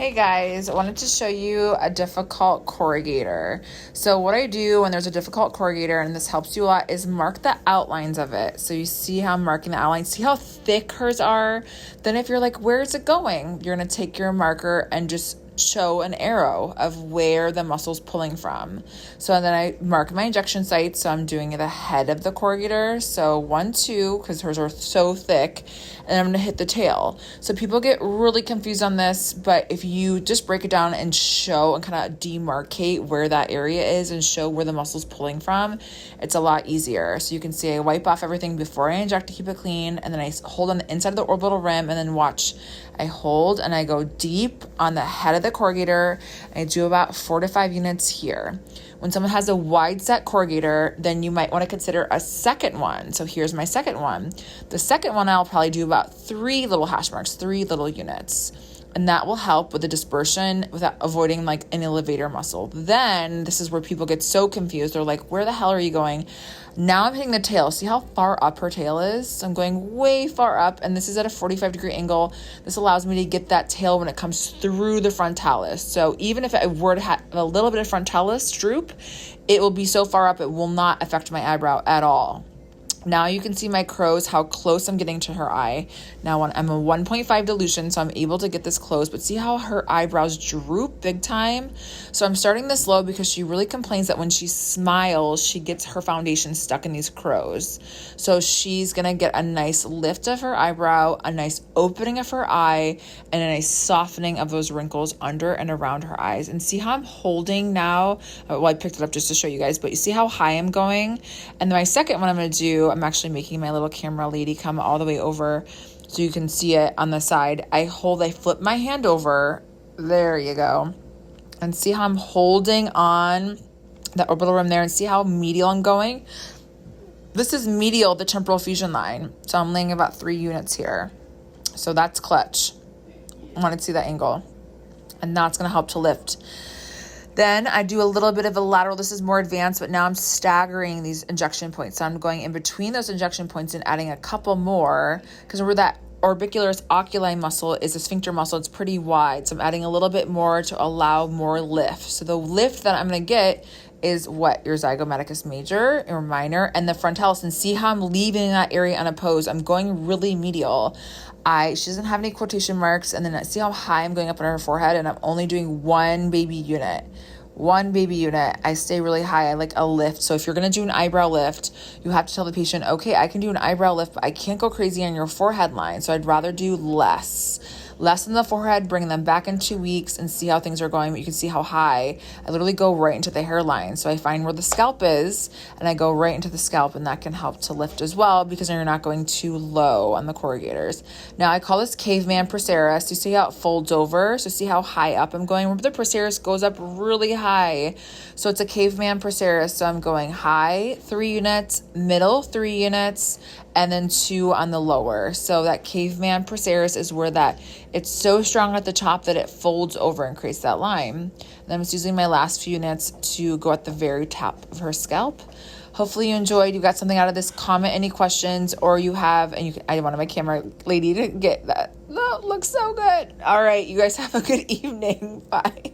Hey guys, I wanted to show you a difficult corrugator. So what I do when there's a difficult corrugator, and this helps you a lot, is mark the outlines of it. So you see how I'm marking the outlines, see how thick hers are. Then if you're like, where is it going? You're gonna take your marker and just show an arrow of where the muscle's pulling from. So then I mark my injection site. So I'm doing the head of the corrugator. So 1, 2, because hers are so thick, and I'm going to hit the tail. So people get really confused on this, but if you just break it down and show and kind of demarcate where that area is and show where the muscle's pulling from, it's a lot easier. So you can see I wipe off everything before I inject to keep it clean, and then I hold on the inside of the orbital rim, and then watch. I hold and I go deep on the head of the corrugator. I do about 4 to 5 units here. When someone has a wide set corrugator, then you might want to consider a second one. So here's my second one. The second one, I'll probably do about 3 little hash marks, 3 little units. And that will help with the dispersion without avoiding like an elevator muscle. Then this is where people get so confused. They're like, where the hell are you going? Now I'm hitting the tail. See how far up her tail is? So I'm going way far up, and this is at a 45-degree angle. This allows me to get that tail when it comes through the frontalis. So even if I were to have a little bit of frontalis droop, it will be so far up it will not affect my eyebrow at all. Now you can see my crow's, how close I'm getting to her eye. Now I'm a 1.5 dilution, so I'm able to get this close, but see how her eyebrows droop big time? So I'm starting this low because she really complains that when she smiles, she gets her foundation stuck in these crow's. So she's gonna get a nice lift of her eyebrow, a nice opening of her eye, and a nice softening of those wrinkles under and around her eyes. And see how I'm holding now? Well, I picked it up just to show you guys, but you see how high I'm going? And then my second one I'm gonna do, I'm actually making my little camera lady come all the way over so you can see it on the side. I flip my hand over. There you go. And see how I'm holding on the orbital rim there, and see how medial I'm going? This is medial, the temporal fusion line. So I'm laying about 3 units here. So that's clutch. I want to see that angle. And that's going to help to lift. Then I do a little bit of a lateral. This is more advanced, but now I'm staggering these injection points. So I'm going in between those injection points and adding a couple more, because remember that orbicularis oculi muscle is a sphincter muscle. It's pretty wide. So I'm adding a little bit more to allow more lift. So the lift that I'm going to get is what? Your zygomaticus major or minor and the frontalis. And see how I'm leaving that area unopposed. I'm going really medial. She doesn't have any quotation marks. And then see how high I'm going up on her forehead, and I'm only doing 1 baby unit. 1 baby unit. I stay really high. I like a lift. So if you're going to do an eyebrow lift, you have to tell the patient, okay, I can do an eyebrow lift, but I can't go crazy on your forehead line. So I'd rather do less in the forehead, bring them back in 2 weeks and see how things are going. But you can see how high I literally go right into the hairline. So I find where the scalp is and I go right into the scalp, and that can help to lift as well, because then you're not going too low on the corrugators. Now I call this caveman procerus. You see how it folds over? So see how high up I'm going? Remember the procerus goes up really high. So it's a caveman procerus. So I'm going high 3 units, middle 3 units, and then 2 on the lower. So that caveman procerus is where it's so strong at the top that it folds over and creates that line. And I'm just using my last few units to go at the very top of her scalp. Hopefully you enjoyed. You got something out of this. Comment any questions, or I wanted my camera lady to get that. That looks so good. All right, you guys have a good evening. Bye.